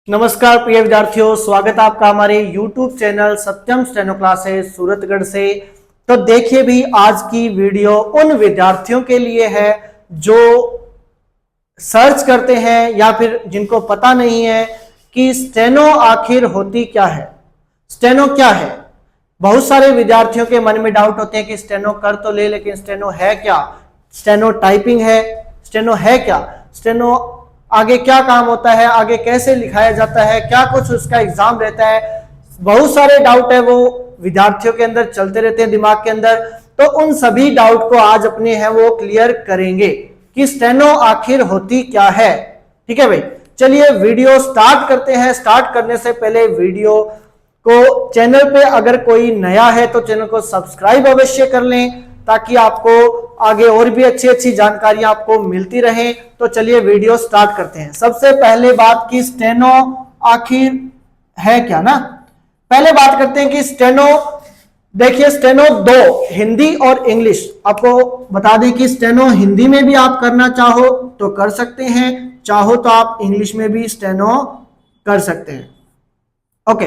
नमस्कार प्रिय विद्यार्थियों, स्वागत है आपका हमारे YouTube चैनल सत्यम स्टेनो क्लासेस सूरतगढ़ से। तो देखिए भी आज की वीडियो उन विद्यार्थियों के लिए है जो सर्च करते हैं या फिर जिनको पता नहीं है कि स्टेनो आखिर होती क्या है, स्टेनो क्या है। बहुत सारे विद्यार्थियों के मन में डाउट होते हैं कि स्टेनो कर तो ले, लेकिन स्टेनो है क्या, स्टेनो टाइपिंग है, स्टेनो है क्या, स्टेनो आगे क्या काम होता है, आगे कैसे लिखाया जाता है, क्या कुछ उसका एग्जाम रहता है। बहुत सारे डाउट है वो विद्यार्थियों के अंदर चलते रहते हैं दिमाग के अंदर। तो उन सभी डाउट को आज अपने हैं वो क्लियर करेंगे कि स्टेनो आखिर होती क्या है। ठीक है भाई, चलिए वीडियो स्टार्ट करते हैं। स्टार्ट करने से पहले वीडियो को चैनल पे अगर कोई नया है तो चैनल को सब्सक्राइब अवश्य कर लें ताकि आपको आगे और भी अच्छी अच्छी जानकारियां आपको मिलती रहें। तो चलिए वीडियो स्टार्ट करते हैं। सबसे पहले बात की स्टेनो आखिर है क्या ना, पहले बात करते हैं कि स्टेनो, देखिए स्टेनो दो, हिंदी और इंग्लिश। आपको बता दें कि स्टेनो हिंदी में भी आप करना चाहो तो कर सकते हैं, चाहो तो आप इंग्लिश में भी स्टेनो कर सकते हैं। ओके,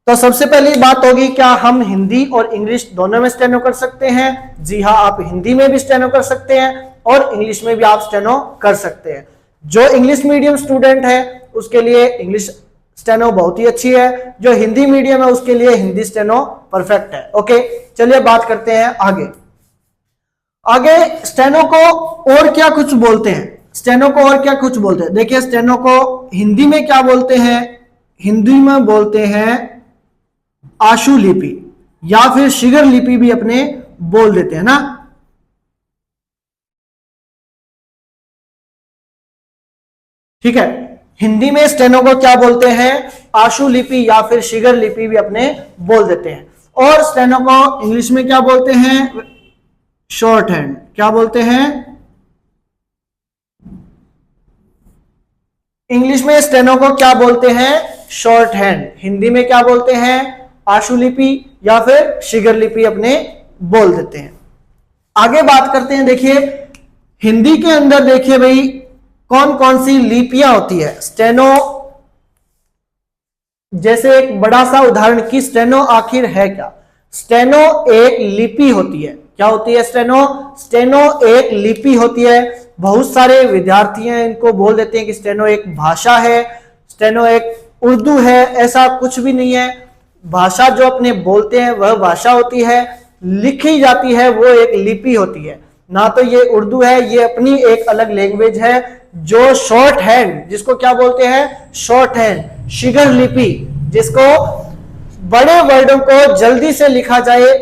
तो सबसे पहली बात होगी, क्या हम हिंदी और इंग्लिश दोनों में स्टेनो कर सकते हैं? जी हाँ, आप हिंदी में भी स्टेनो कर सकते हैं और इंग्लिश में भी आप स्टेनो कर सकते हैं। जो इंग्लिश मीडियम स्टूडेंट है उसके लिए इंग्लिश स्टेनो बहुत ही अच्छी है, जो हिंदी मीडियम है उसके लिए हिंदी स्टेनो परफेक्ट है। ओके, चलिए बात करते हैं आगे। आगे स्टेनो को और क्या कुछ बोलते हैं, स्टेनो को और क्या कुछ बोलते हैं। देखिए स्टेनो को हिंदी में क्या बोलते हैं, हिंदी में बोलते हैं आशु लिपि या फिर शीघ्र लिपि भी अपने बोल देते हैं ना। ठीक है, हिंदी में स्टेनो को क्या बोलते हैं, आशु लिपि या फिर शीघ्र लिपि भी अपने बोल देते हैं। और स्टेनो को इंग्लिश में क्या बोलते हैं, शॉर्ट हैंड। क्या बोलते हैं इंग्लिश में स्टेनो को, क्या बोलते हैं, शॉर्ट हैंड। हिंदी में क्या बोलते हैं, आशुलिपि या फिर शीघ्र लिपि अपने बोल देते हैं। आगे बात करते हैं। देखिए हिंदी के अंदर देखिए भाई कौन कौन सी लिपियां होती है। स्टेनो, जैसे एक बड़ा सा उदाहरण कि स्टेनो आखिर है क्या। स्टेनो एक लिपि होती है। क्या होती है स्टेनो, स्टेनो एक लिपि होती है। बहुत सारे विद्यार्थी हैं इनको बोल देते हैं कि स्टेनो एक भाषा है, स्टेनो एक उर्दू है। ऐसा कुछ भी नहीं है। भाषा जो अपने बोलते हैं वह भाषा होती है, लिखी जाती है वो एक लिपि होती है। ना तो ये उर्दू है, ये अपनी एक अलग लैंग्वेज है। जो शॉर्ट हैंड, जिसको क्या बोलते हैं, शॉर्ट हैंड, शीघ्र लिपि, जिसको बड़े वर्डों को जल्दी से लिखा जाए।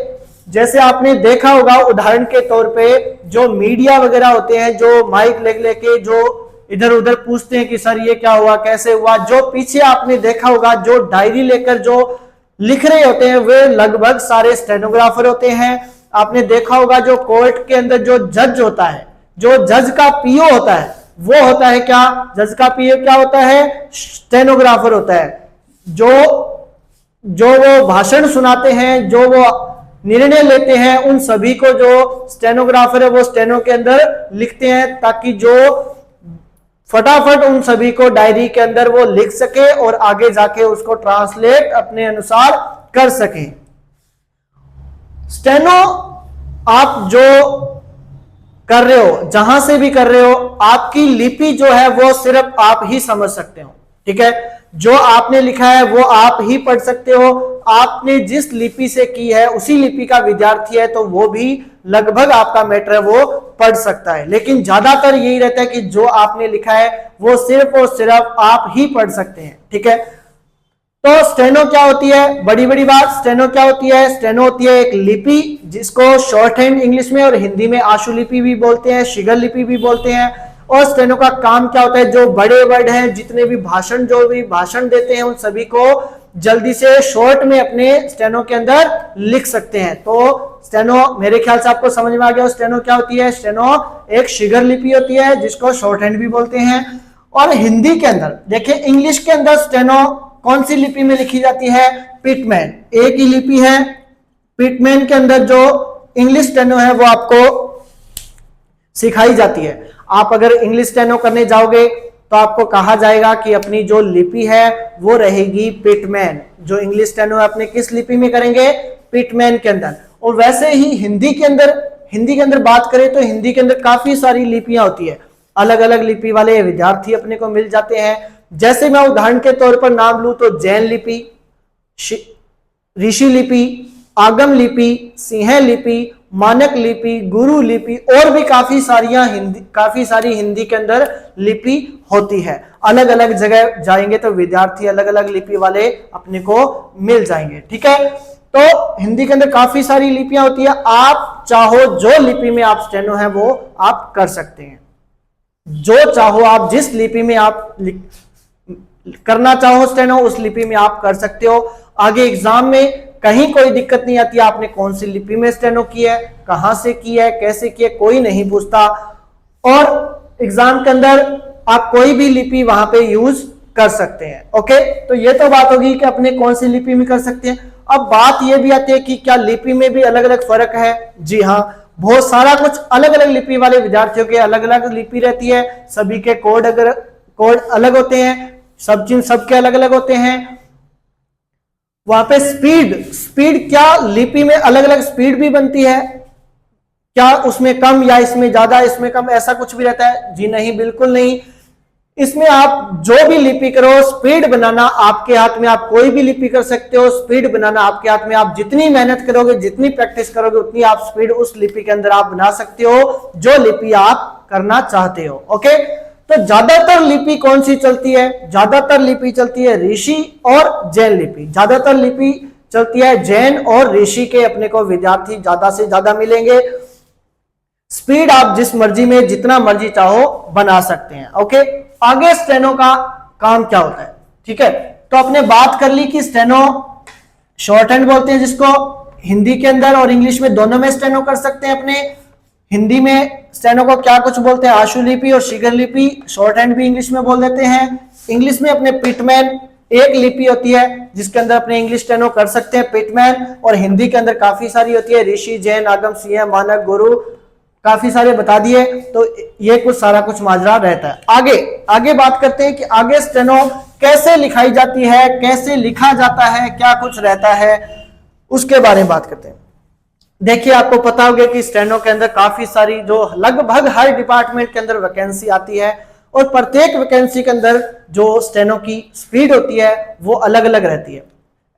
जैसे आपने देखा होगा उदाहरण के तौर पे जो मीडिया वगैरह होते हैं, जो माइक लेके जो इधर उधर पूछते हैं कि सर ये क्या हुआ, कैसे हुआ, जो पीछे आपने देखा होगा जो डायरी लेकर जो लिख रहे होते हैं वे लगभग सारे स्टेनोग्राफर होते हैं। आपने देखा होगा जो कोर्ट के अंदर जो जज होता है, जो जज का पीओ होता है वो होता है क्या, जज का पीओ क्या होता है, स्टेनोग्राफर होता है। जो वो भाषण सुनाते हैं, जो वो निर्णय लेते हैं, उन सभी को जो स्टेनोग्राफर है वो स्टेनो के अंदर लिखते हैं ताकि जो फटाफट उन सभी को डायरी के अंदर वो लिख सके और आगे जाके उसको ट्रांसलेट अपने अनुसार कर सके। स्टेनो आप जो कर रहे हो, जहां से भी कर रहे हो, आपकी लिपि जो है वो सिर्फ आप ही समझ सकते हो। ठीक है, जो आपने लिखा है वो आप ही पढ़ सकते हो। आपने जिस लिपि से की है उसी लिपि का विद्यार्थी है तो वो भी लगभग आपका मैटर है वो पढ़ सकता है। लेकिन ज्यादातर यही रहता है कि जो आपने लिखा है वो सिर्फ और सिर्फ आप ही पढ़ सकते हैं। ठीक है, तो स्टेनो क्या होती है, बड़ी बड़ी बात, स्टेनो क्या होती है, स्टेनो होती है एक लिपि जिसको शॉर्ट हैंड इंग्लिश में और हिंदी में आशुलिपि भी बोलते हैं, शीघ्र लिपि भी बोलते हैं। और स्टेनो का काम क्या होता है, जो बड़े वर्ड हैं, जितने भी भाषण, जो भी भाषण देते हैं उन सभी को जल्दी से शॉर्ट में अपने स्टेनो के अंदर लिख सकते हैं। तो स्टेनो मेरे ख्याल से आपको समझ में आ गया स्टेनो क्या होती है। स्टेनो एक शीघ्र लिपि होती है जिसको शॉर्ट हैंड भी बोलते हैं। और हिंदी के अंदर देखिए, इंग्लिश के अंदर स्टेनो कौन सी लिपि में लिखी जाती है, पिटमैन, एक ही लिपि है। पिटमैन के अंदर जो इंग्लिश स्टेनो है वो आपको सिखाई जाती है। आप अगर इंग्लिश स्टेनो करने जाओगे तो आपको कहा जाएगा कि अपनी जो लिपि है वो रहेगी पिटमैन। जो इंग्लिश स्टेनो है अपने किस लिपि में करेंगे? पिटमैन के अंदर। और वैसे ही हिंदी के अंदर बात करें तो हिंदी के अंदर काफी सारी लिपियां होती है, अलग अलग लिपि वाले विद्यार्थी अपने को मिल जाते हैं। जैसे मैं उदाहरण के तौर पर नाम लूं तो जैन लिपि, ऋषि लिपि, आगम लिपि, सिंह लिपि, मानक लिपि, गुरु लिपि और भी काफी सारी हिंदी के अंदर लिपि होती है। अलग अलग जगह जाएंगे तो विद्यार्थी अलग अलग लिपि वाले अपने को मिल जाएंगे। ठीक है, तो हिंदी के अंदर काफी सारी लिपियां होती है। आप चाहो जो लिपि में आप स्टेनो है वो आप कर सकते हैं, जो चाहो आप जिस लिपि में आप करना चाहो स्टेनो उस लिपि में आप कर सकते हो। आगे एग्जाम में कहीं कोई दिक्कत नहीं आती, आपने कौन सी लिपि में स्टेनो की है, कहां से की है, कैसे की है, कोई नहीं पूछता। और एग्जाम के अंदर आप कोई भी लिपि वहां पे यूज कर सकते हैं। ओके, तो ये तो बात होगी कि अपने कौन सी लिपि में कर सकते हैं। अब बात ये भी आती है कि क्या लिपि में भी अलग अलग फर्क है? जी हाँ, बहुत सारा कुछ अलग अलग लिपि वाले विद्यार्थियों के अलग अलग लिपि रहती है, सभी के कोड अलग होते हैं, सब चीज सबके अलग अलग होते हैं। वहां पे स्पीड क्या लिपि में अलग अलग स्पीड भी बनती है क्या? उसमें कम या इसमें ज्यादा, इसमें कम, ऐसा कुछ भी रहता है? जी नहीं, बिल्कुल नहीं। इसमें आप जो भी लिपि करो, स्पीड बनाना आपके हाथ में, आप कोई भी लिपि कर सकते हो। स्पीड बनाना आपके हाथ में, आप जितनी मेहनत करोगे, जितनी प्रैक्टिस करोगे, उतनी आप स्पीड उस लिपि के अंदर आप बना सकते हो जो लिपि आप करना चाहते हो। ओके, तो ज्यादातर लिपि कौन सी चलती है? ज्यादातर लिपि चलती है ऋषि और जैन लिपि। ज्यादातर लिपि चलती है जैन और ऋषि के अपने को विद्यार्थी ज्यादा से ज्यादा मिलेंगे। स्पीड आप जिस मर्जी में जितना मर्जी चाहो बना सकते हैं। ओके, आगे स्टेनो का काम क्या होता है? ठीक है, तो आपने बात कर ली कि स्टेनो शॉर्ट हैंड बोलते हैं जिसको, हिंदी के अंदर और इंग्लिश में दोनों में स्टेनो कर सकते हैं। अपने हिंदी में स्टेनो को क्या कुछ बोलते हैं? आशुलिपि और शीघ्र लिपि। शॉर्ट हैंड भी इंग्लिश में बोल देते हैं। इंग्लिश में अपने पिटमैन एक लिपि होती है जिसके अंदर अपने इंग्लिश स्टेनो कर सकते हैं, पिटमैन। और हिंदी के अंदर काफी सारी होती है, ऋषि, जैन, आगम, सिंह, मानक, गुरु, काफी सारे बता दिए। तो ये कुछ सारा कुछ माजरा रहता है। आगे बात करते हैं कि आगे स्टेनो कैसे लिखाई जाती है, कैसे लिखा जाता है, क्या कुछ रहता है, उसके बारे में बात करते हैं। देखिए, आपको पता होगा कि स्टेनो के अंदर काफी सारी, जो लगभग हर डिपार्टमेंट के अंदर वैकेंसी आती है और प्रत्येक वैकेंसी के अंदर जो स्टेनो की स्पीड होती है वो अलग अलग रहती है।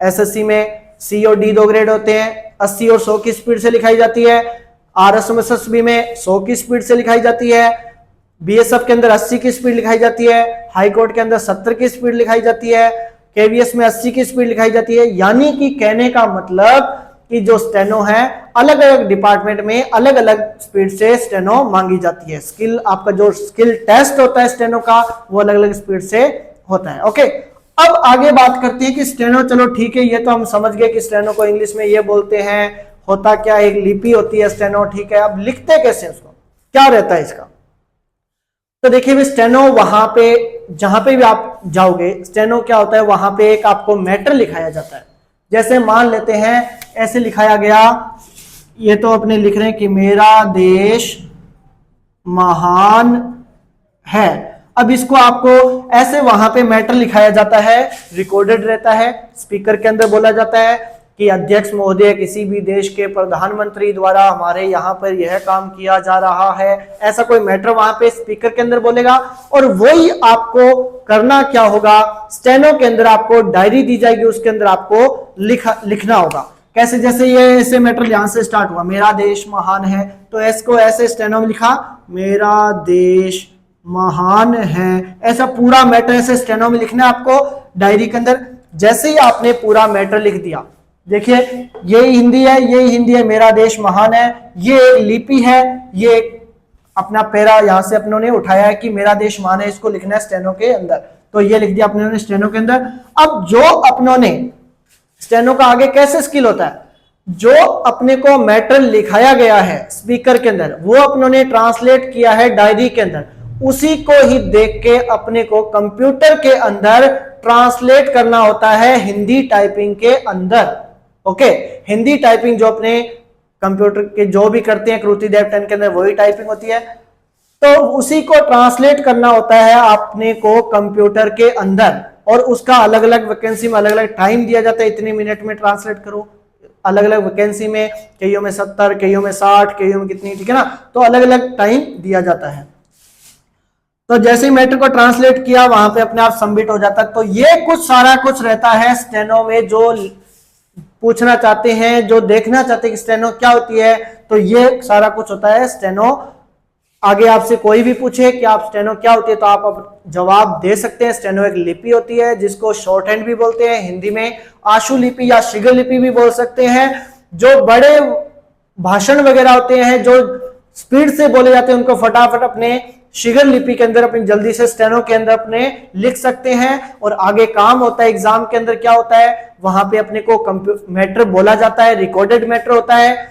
एसएससी में सी और डी 2 ग्रेड होते हैं, 80 और 100 की स्पीड से लिखाई जाती है। आरएसएमएसएसबी में 100 की स्पीड से लिखाई जाती है। बीएसएफ के अंदर 80 की स्पीड लिखाई जाती है। हाई कोर्ट के अंदर 70 की स्पीड लिखाई जाती है। केवीएस में 80 की स्पीड लिखाई जाती है। यानी कि कहने का मतलब कि जो स्टेनो है अलग अलग डिपार्टमेंट में अलग अलग स्पीड से स्टेनो मांगी जाती है। स्किल, आपका जो स्किल टेस्ट होता है स्टेनो का, वो अलग अलग स्पीड से होता है। ओके, अब आगे बात करते हैं कि स्टेनो, चलो ठीक है, ये तो हम समझ गए कि स्टेनो को इंग्लिश में ये बोलते हैं, होता क्या, एक लिपि होती है स्टेनो। ठीक है, अब लिखते कैसे उसको, क्या रहता है इसका? तो देखिए, स्टेनो वहां पे जहां पे भी आप जाओगे, स्टेनो क्या होता है, वहां पे एक आपको मैटर लिखाया जाता है। जैसे मान लेते हैं ऐसे लिखाया गया, ये तो अपने लिख रहे हैं कि मेरा देश महान है। अब इसको आपको ऐसे वहां पे मैटर लिखाया जाता है, रिकॉर्डेड रहता है, स्पीकर के अंदर बोला जाता है कि अध्यक्ष महोदय, किसी भी देश के प्रधानमंत्री द्वारा हमारे यहाँ पर यह काम किया जा रहा है, ऐसा कोई मैटर वहां पे स्पीकर के अंदर बोलेगा। और वही आपको करना क्या होगा, स्टेनो के अंदर आपको डायरी दी जाएगी, उसके अंदर आपको लिखना होगा। कैसे? जैसे ये ऐसे मैटर यहां से स्टार्ट हुआ, मेरा देश महान है, तो इसको ऐसे स्टेनो में लिखा, मेरा देश महान है। ऐसा पूरा मैटर ऐसे स्टेनो में लिखना है आपको डायरी के अंदर। जैसे ही आपने पूरा मैटर लिख दिया, देखिए ये हिंदी है, ये हिंदी है, मेरा देश महान है, ये एक लिपि है, ये अपना पैरा यहां से अपनों ने उठाया है कि मेरा देश महान है, इसको लिखना है स्टेनो के अंदर। तो ये लिख दिया अपनों ने स्टेनो के अंदर। अब जो अपनों ने स्टेनो का आगे कैसे स्किल होता है, जो अपने को मैटर लिखाया गया है स्पीकर के अंदर, वो अपनों ने ट्रांसलेट किया है डायरी के अंदर, उसी को ही देख के अपने को कंप्यूटर के अंदर ट्रांसलेट करना होता है हिंदी टाइपिंग के अंदर। ओके, हिंदी टाइपिंग जो अपने कंप्यूटर के जो भी करते हैं कृति देव 10 के अंदर वही टाइपिंग होती है। तो उसी को ट्रांसलेट करना होता है आपने को कंप्यूटर के अंदर, और उसका अलग अलग वैकेंसी में अलग अलग टाइम दिया जाता है, इतने मिनट में ट्रांसलेट करो। अलग अलग वैकेंसी में कईयों में 70, कईयों में 60, कईयों में कितनी, ठीक है ना, तो अलग अलग टाइम दिया जाता है। तो जैसे ही मैटर को ट्रांसलेट किया वहां पे अपने आप सबमिट हो जाता है। तो ये कुछ सारा कुछ रहता है स्टेनो में, जो पूछना चाहते हैं, जो देखना चाहते हैं कि स्टेनो क्या होती है, तो ये सारा कुछ होता है स्टेनो। आगे आपसे कोई भी पूछे कि आप स्टेनो क्या होती है तो आप अब जवाब दे सकते हैं। स्टेनो एक लिपि होती है जिसको शॉर्ट हैंड भी बोलते हैं, हिंदी में आशु लिपि या शीघ्र लिपि भी बोल सकते हैं। जो बड़े भाषण वगैरह होते हैं, जो स्पीड से बोले जाते हैं, उनको फटाफट अपने शीघ्र लिपि के अंदर अपनी जल्दी से स्टेनो के अंदर अपने लिख सकते हैं। और आगे काम होता है एग्जाम के अंदर, क्या होता है वहां पे अपने को मैटर बोला जाता है, रिकॉर्डेड मैटर होता है,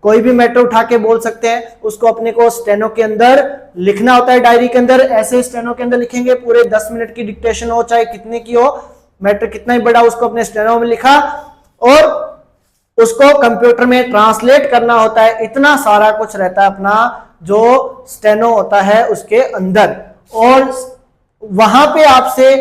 कोई भी मैटर उठा के बोल सकते हैं, उसको अपने को स्टेनो के अंदर लिखना होता है, डायरी के अंदर। ऐसे स्टेनो के अंदर लिखेंगे, पूरे 10 मिनट की डिक्टेशन हो चाहे कितने की हो, मैटर कितना ही बड़ा, उसको अपने स्टेनो में लिखा और उसको कंप्यूटर में ट्रांसलेट करना होता है। इतना सारा कुछ रहता है अपना जो स्टेनो होता है उसके अंदर। और वहां पे आपसे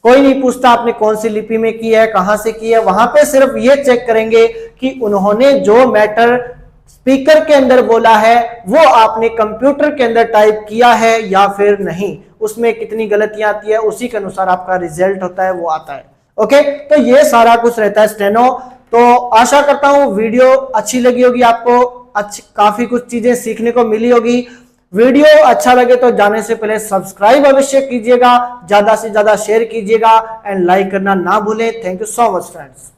कोई नहीं पूछता आपने कौन सी लिपि में की है, कहां से की है, वहां पे सिर्फ ये चेक करेंगे कि उन्होंने जो मैटर स्पीकर के अंदर बोला है वो आपने कंप्यूटर के अंदर टाइप किया है या फिर नहीं, उसमें कितनी गलतियां आती है, उसी के अनुसार आपका रिजल्ट होता है वो आता है। ओके, तो ये सारा कुछ रहता है स्टेनो। तो आशा करता हूं वीडियो अच्छी लगी होगी आपको, काफी कुछ चीजें सीखने को मिली होगी। वीडियो अच्छा लगे तो जाने से पहले सब्सक्राइब अवश्य कीजिएगा, ज्यादा से ज्यादा शेयर कीजिएगा एंड लाइक करना ना भूलें। Thank you so much friends.